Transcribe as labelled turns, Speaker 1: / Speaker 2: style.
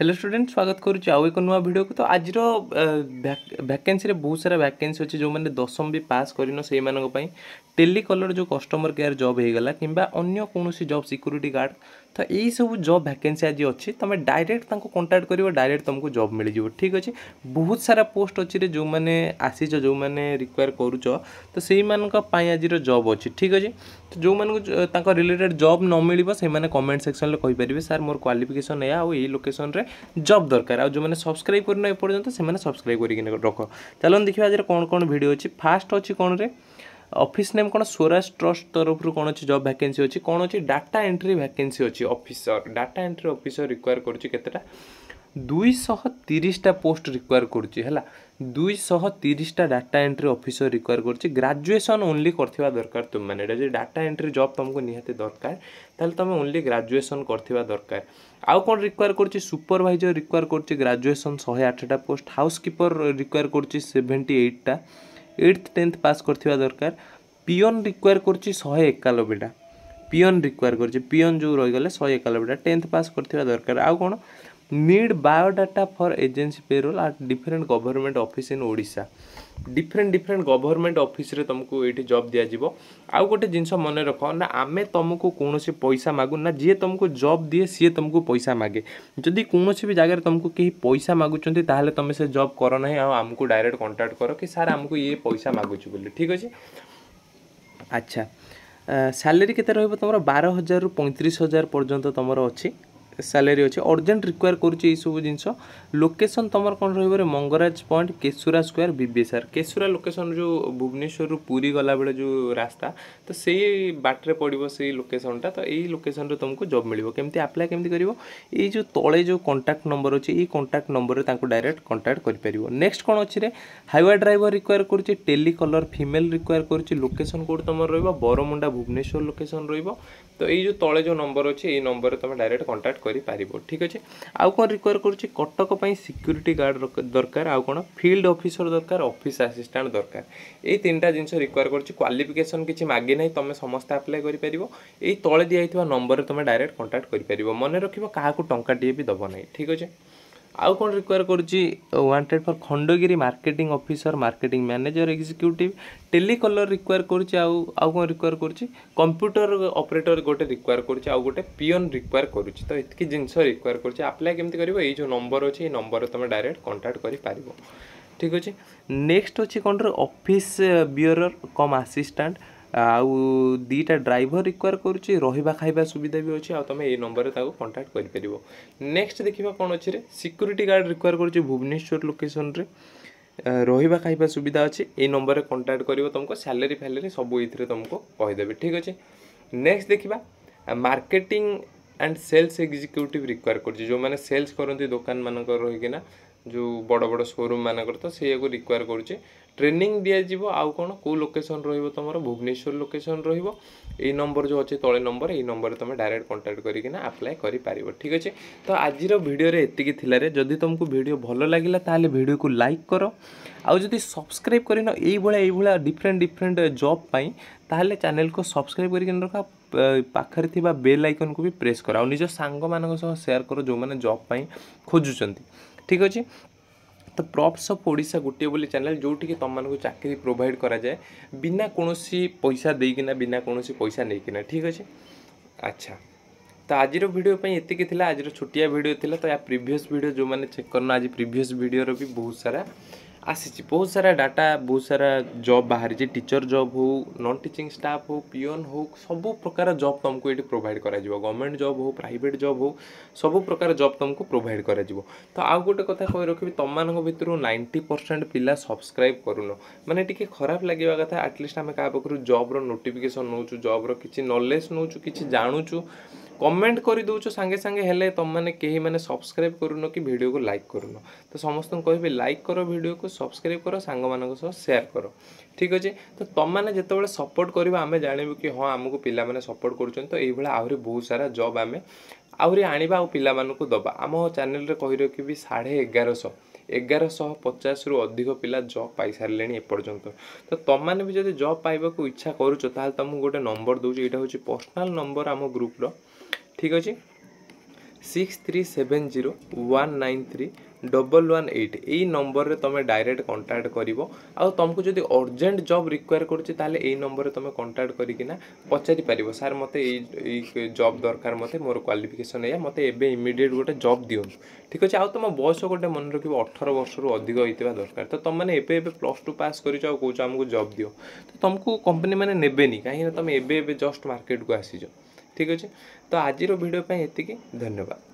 Speaker 1: Hello student स्वागत करुच्ची आउ एक नुआ वीडियो को। तो आज वैकेंसी बहुत सारा वैकेंसी अच्छे जो मैंने 10वीं भी पास करन से टेलीकलर जो कस्टमर केयर जॉब होगा कि अन्य कौन जॉब सिक्यूरीटी गार्ड तो यही सब जॉब वैकेंसी आज अच्छी तुम डायरेक्ट कंटाक्ट कर डायरेक्ट तुमको जॉब मिल जाए। ठीक अच्छे बहुत सारा पोस्ट अच्छे जो मैंने आसीच जो मैंने रिक्वायर करुच तो से आज जॉब अच्छी। ठीक अच्छे तो जो मानक रिलेटेड जॉब न मिल से कमेंट सेक्शन में कहींपारे सार मोर क्वालिफिकेशन या आई लोकेशन जॉब दरकार आ जो मैंने सब्सक्राइब करना एपर्यंत से सब्सक्राइब कर रख। चलो देखिए आज कौन कौन वीडियो अच्छी। फास्ट अच्छी कौन रे ऑफिस नेम कौन स्वराज ट्रस्ट तरफ कौन अच्छी जॉब वैकेंसी अच्छी कौन अच्छी डाटा एंट्री वैकेंसी अच्छी officer data entry officer require करेटा 230टा पोस्ट रिक्वायर करुच्ची है 230टा डाटा एंट्री ऑफिसर रिक्वायर करुच्ची ग्रेजुएशन ओनली करथिबा दरकार। तुम मैंने डाटा एंट्री जॉब तुमको निहाती दरकार ताल तुम ओनली ग्रेजुएशन करथिबा दरकार। आउ कौन रिक्वायर करुच्ची सुपरवाइजर रिक्वायर करुच्ची ग्रेजुएशन 108टा पोस्ट हाउसकीपर रिक्वायर करुच्ची 78टा 8th 10th पास करथिबा दरकार। पियन रिक्वायर करुच्ची 191टा पियन रिक्वायर करुच्ची पियन जो रही गले 191टा 10th पास करथिबा दरकार। आउ कौन need biodata for agency payroll at different government office in Odisha different government office रे तुमको ये जॉब दिया जिवो। आउ गोटे जिनस मन रख ना आमे तुमको कौन पैसा मागु ना जी तुमको जॉब दिए सी तुमको पैसा मागे जदि कौन भी जगह तुमको कहीं पैसा मागुंट ताहले तुम से जॉब कर ना आमको डायरेक्ट कांटेक्ट कर कि सार आमको ये पैसा मागुच बोली। ठीक अच्छे अच्छा सैलरी केते रहइबो तुमरो 12,000 रु 35,000 पर्यंत तुमरो अच्छी सैलरी अच्छे अर्जेंट रिक्वायर करुच्ची सब जिनस। लोकेशन तुम कौन रही मंगराज पॉइंट केशुरा स्क्वायर बीबीएसआर केशुरा लोकेशन जो भुवनेश्वर पुरी गला बेले जो रास्ता तो से बाटे पड़ो से लोकेशनटा तो यही लोकेशन रे तुमको जॉब मिल केमती अप्लाई केमती करिवो ये जो तले जो कांटेक्ट नंबर अच्छे ये कांटेक्ट नंबर रे तांको डायरेक्ट कांटेक्ट कर परिवो। नेक्स्ट कौन अच्छी रे हाईवे ड्राइवर रिक्वायर करुच्ची टेलीकलर फीमेल रिक्वायर करुच्ची लोकेशन कोड तुम रहिबो बरमुंडा भुवनेश्वर लोकेशन रहिबो तो ये जो तले जो नंबर अच्छे ये नंबर तुम डायरेक्ट कांटेक्ट कर पारिबो। ठीक अच्छे आउ कौन रिक्वायर करुच्ची कटक पई सिक्यूरीटी गार्ड दरकार आउ कौन फील्ड ऑफिसर दरकार ऑफिस असिस्टेंट दरकार ये तीनटा जिनस रिक्वायर करुच्ची क्वालिफिकेशन किछि मागे नहीं तुम समस्त अप्लाई कर पारिबो एई तळे दिया हितबा नंबर रे तुम डायरेक्ट कांटेक्ट कर पारिबो मन रखिबो काहाकू टंका टिए भी दबो नहीं। ठीक अच्छे आउ कौन रिक्वायर करुच्ची wanted for Khandagiri marketing officer marketing manager executive telecaller require करुच्ची आउ कौन रिक्वायर करुच्ची कंप्यूटर ऑपरेटर गोटे रिक्वायर करुच्ची आउ गोटे पियन रिक्वायर करुच्ची तो इतकी जिनस रिक्वायर करुच्ची अप्लाई केमती करिवो एई जो नंबर अच्छे ये नंबर तुम डायरेक्ट कांटेक्ट करि पारिबो। ठीक अच्छे नेक्स्ट अच्छे कौन ऑफिस बियरर कम असिस्टेंट आउ 2टा ड्राइवर रिक्वायर करुच्ची रहिबा खाइबा सुविधा भी अच्छे आ तुम ये नंबर रे ताको कांटेक्ट कर परिबो। नेक्स्ट देखिबा कौन अच्छे रे सिक्यूरीटी गार्ड रिक्वायर करुच्ची भुवनेश्वर लोकेशन रे रहिबा खाइबा सुविधा अच्छे ये नंबर रे कांटेक्ट करिवो तुमको सैलरी फैलरी सब ये तुमको कहीदेवे। ठीक अच्छे नेक्स्ट देखिबा marketing and sales executive require करुच्ची जो मैंने सेल्स करती दुकान मानक रहीकिना जो बड़ बड़ शोरूम मानक तो से रिक्वायर करुच्चे ट्रेनिंग दिज्व आउ कौन कौ लोकेशन तुम भुवनेश्वर लोकेशन रही नंबर जो अच्छे तले नंबर ये नंबर तुम डायरेक्ट कांटेक्ट करना अप्लाई कर पारिबो। ठीक अच्छे तो आज वीडियो रे एतिकी थिलारे जदि तुमको वीडियो भल लगिला ताले वीडियो को लाइक करो आउ जदि सब्सक्राइब करिन एई भलिया डिफरेंट जॉब पाई ताहले चैनल को सब्सक्राइब करके रखा पाखरे थिबा बेल आइकन को भी प्रेस करा निज सांग मानक सह शेयर करो जो माने जॉब पाई खोजुचंती। ठीक अच्छे तो प्रॉप्स ऑफ ओडिशा गोटे बोली चैनल जोटी कि तुम मानक चाकरी प्रोवाइड करा जाए बिना कोनोसी पैसा देकिना बिना कोनोसी पैसा नेकिना। ठीक अच्छे अच्छा तो आज वीडियो पे एतिकी थिला आज छोटिया वीडियो थिला तो या प्रीवियस वीडियो जो मैंने चेक करना आज प्रीवियस वीडियो रो भी बहुत सारा आसी बहुत सारा डाटा बहुत सारा जॉब बाहर टीचर जॉब हो नॉन टीचिंग स्टाफ हो पियन हो सब प्रकार जॉब तुमको ये प्रोवाइड करा गवर्नमेंट जॉब हो प्राइवेट जॉब हो सब प्रकार जॉब तुमको प्रोवाइड करा तो आउ गोटे कथा कही रखी तुम मान भर 90% पिला सब्सक्राइब करूनो माने टिके खराब लगे कथा एटलिस्ट आम क्या पाखु जॉब रो नोटिफिकेशन नौ जॉब रो किसी नॉलेज नौ कि जानूचु कमेंट कर दौच सांगे सांगे हेले तुम मैंने कहीं मैंने सब्सक्राइब करूनो कि वीडियो को लाइक करूनो तो समस्त कहे लाइक करो वीडियो को सब्सक्राइब करो सांग मान सह शेयर करो। ठीक अच्छे तो तुम मैंने जिते सपोर्ट कर आम जानू कि हाँ आमको पिला मैंने सपोर्ट कर तो ये आहरी बहुत सारा जॉब आम आहरी आने पिला मानू दबा आम चैनल रे कही रखी 1150 रु अधिक पिला जॉब पाई सारे एपर्यंत तो तुम मैंने भी जब जॉब पाइबा इच्छा करुच तुमको गोटे नंबर दूसरी यहाँ हूँ पर्सनाल नंबर आम ग्रुप रो। ठीक अच्छे 6370193198 এই নম্বরে তুমি ডাইরেক্ট কন্টাক্ট করিব আর তুমকু যদি अर्जेंट जॉब रिक्वायर করছি তাহলে এই নম্বরে তুমি কন্টাক্ট করিকিনা পচারি পারিব স্যার মতে এই जॉब দরকার মতে মোর ক্বালিফিকেশন এয়া মতে এবে ইমিডিয়েট গোটে जॉब দিও ঠিক আছে। আর তুম বয়স গোটে মনে রাখিব 18 বর্ষরু अधिक হইতিবা দরকার। তো তুমি মানে এবে +2 পাস করিছ আর কৌছ আমকু जॉब দিও তো तुमको कंपनी मैंने नेबेनी कहीं तुम एबे जस्ट मार्केट को आसीज ठीक अच्छे। तो आज वीडियो पे एतिकी धन्यवाद।